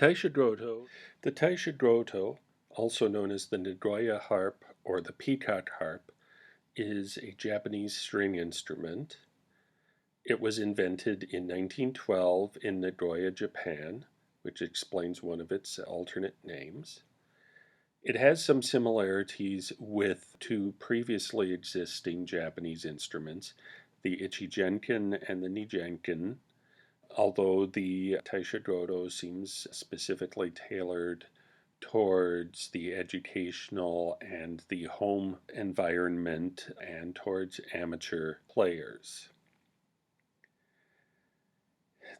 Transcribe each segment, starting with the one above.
Taishogoto. The Taishogoto, also known as the Nagoya Harp or the Peacock Harp, is a Japanese string instrument. It was invented in 1912 in Nagoya, Japan, which explains one of its alternate names. It has some similarities with two previously existing Japanese instruments, the Ichigenken and the Nigenken, although the Taishogoto seems specifically tailored towards the educational and the home environment and towards amateur players.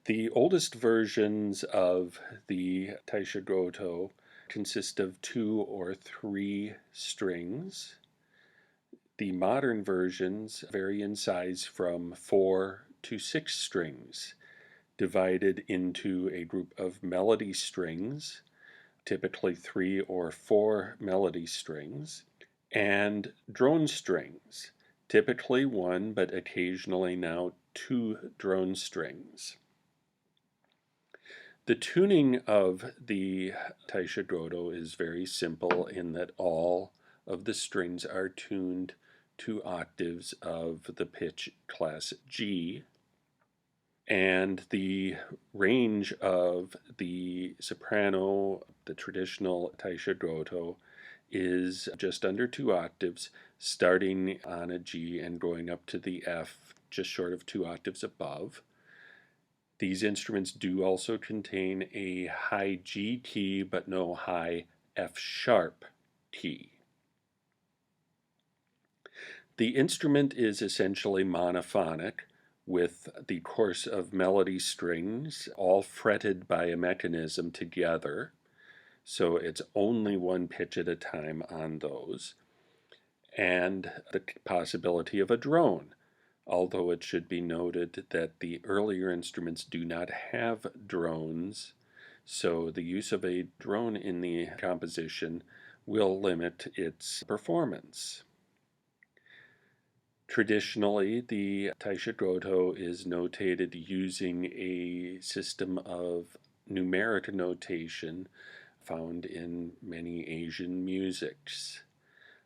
The oldest versions of the Taishogoto consist of 2 or 3 strings. The modern versions vary in size from 4 to 6 strings, divided into a group of melody strings, typically 3 or 4 melody strings, and drone strings, typically 1 but occasionally now 2 drone strings. The tuning of the Taishogoto is very simple in that all of the strings are tuned to octaves of the pitch class G, and the range of the soprano, the traditional Taishogoto, is just under 2 octaves, starting on a G and going up to the F, just short of 2 octaves above. These instruments do also contain a high G key, but no high F sharp key. The instrument is essentially monophonic, with the course of melody strings all fretted by a mechanism together, so it's only one pitch at a time on those, and the possibility of a drone, although it should be noted that the earlier instruments do not have drones, so the use of a drone in the composition will limit its performance. Traditionally, the Taishogoto is notated using a system of numeric notation found in many Asian musics.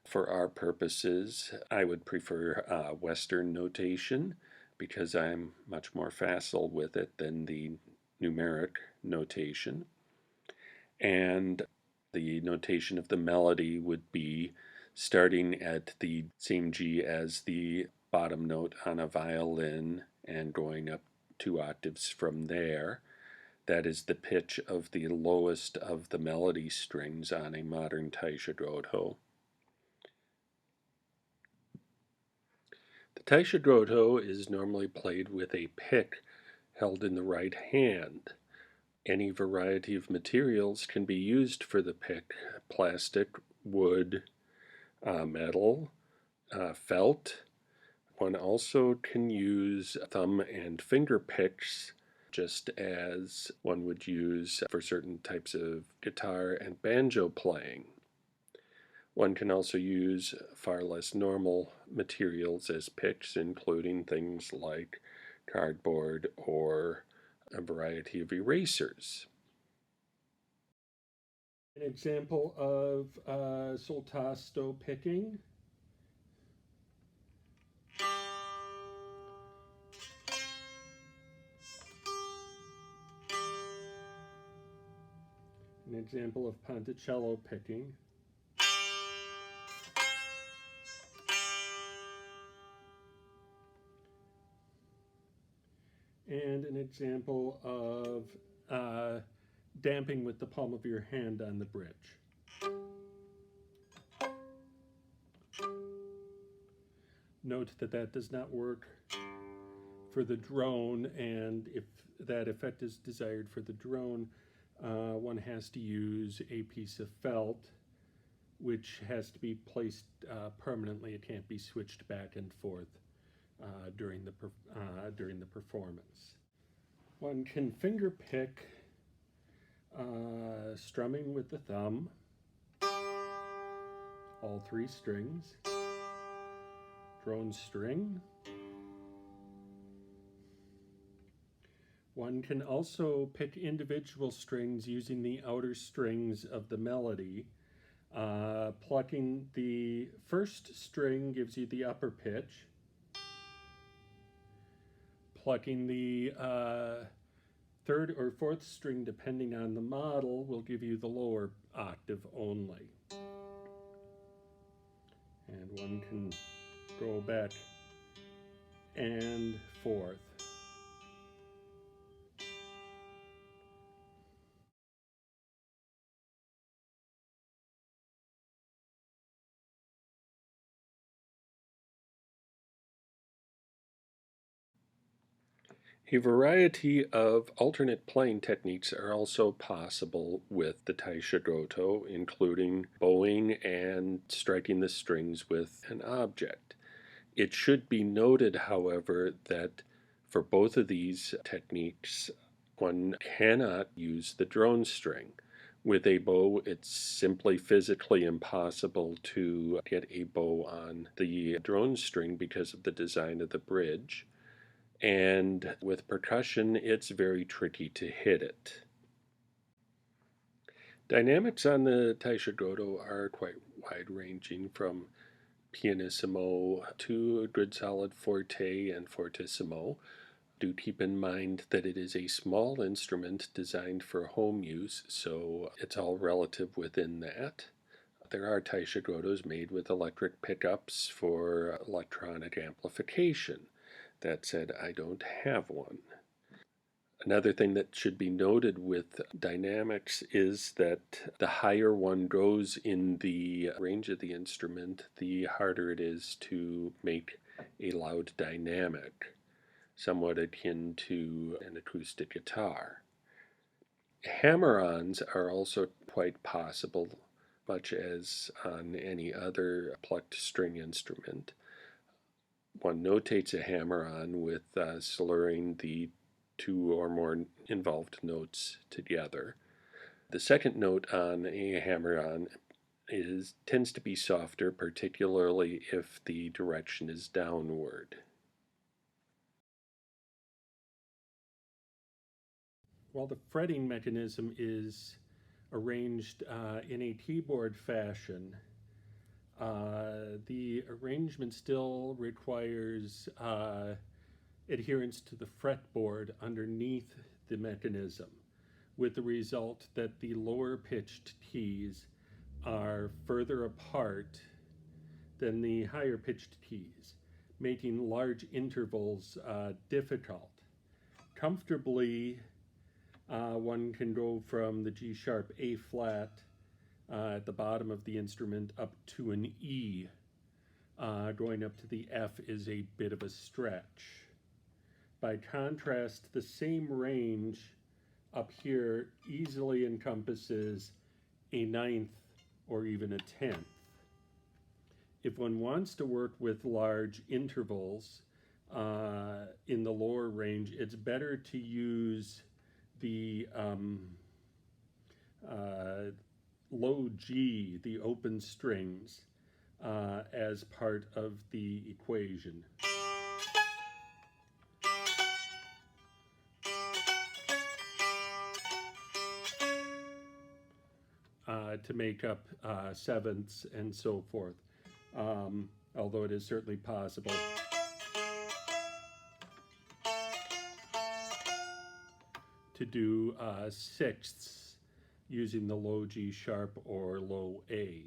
For our purposes, I would prefer Western notation because I'm much more facile with it than the numeric notation. And the notation of the melody would be starting at the same G as the bottom note on a violin and going up 2 octaves from there. That is the pitch of the lowest of the melody strings on a modern Taishogoto. The Taishogoto is normally played with a pick held in the right hand. Any variety of materials can be used for the pick: plastic, wood, metal, felt. One also can use thumb and finger picks, just as one would use for certain types of guitar and banjo playing. One can also use far less normal materials as picks, including things like cardboard or a variety of erasers. An example of soltasto picking. An example of ponticello picking. And an example of damping with the palm of your hand on the bridge. Note that that does not work for the drone, and if that effect is desired for the drone, one has to use a piece of felt, which has to be placed permanently. It can't be switched back and forth during the performance. One can finger pick strumming with the thumb, all 3 strings, drone string, One can also pick individual strings using the outer strings of the melody. Plucking the first string gives you the upper pitch. Plucking the third or fourth string, depending on the model, will give you the lower octave only. And one can go back and forth. A variety of alternate playing techniques are also possible with the Taishogoto, including bowing and striking the strings with an object. It should be noted, however, that for both of these techniques, one cannot use the drone string. With a bow, it's simply physically impossible to get a bow on the drone string because of the design of the bridge. And with percussion, it's very tricky to hit it. Dynamics on the Taishogoto are quite wide ranging, from pianissimo to a good solid forte and fortissimo. Do keep in mind that it is a small instrument designed for home use, so it's all relative within that. There are Taishogotos made with electric pickups for electronic amplification. That said, I don't have one. Another thing that should be noted with dynamics is that the higher one goes in the range of the instrument, the harder it is to make a loud dynamic, somewhat akin to an acoustic guitar. Hammer-ons are also quite possible, much as on any other plucked string instrument. One notates a hammer-on with slurring the two or more involved notes together. The second note on a hammer-on tends to be softer, particularly if the direction is downward. While the fretting mechanism is arranged in a keyboard fashion, the arrangement still requires adherence to the fretboard underneath the mechanism, with the result that the lower pitched keys are further apart than the higher pitched keys, making large intervals difficult. Comfortably, one can go from the G sharp A flat at the bottom of the instrument up to an E. Going up to the F is a bit of a stretch. By contrast, the same range up here easily encompasses a ninth or even a tenth. If one wants to work with large intervals in the lower range, it's better to use the low G, the open strings, as part of the equation. To make up sevenths and so forth, although it is certainly possible to do sixths using the low G sharp or low A.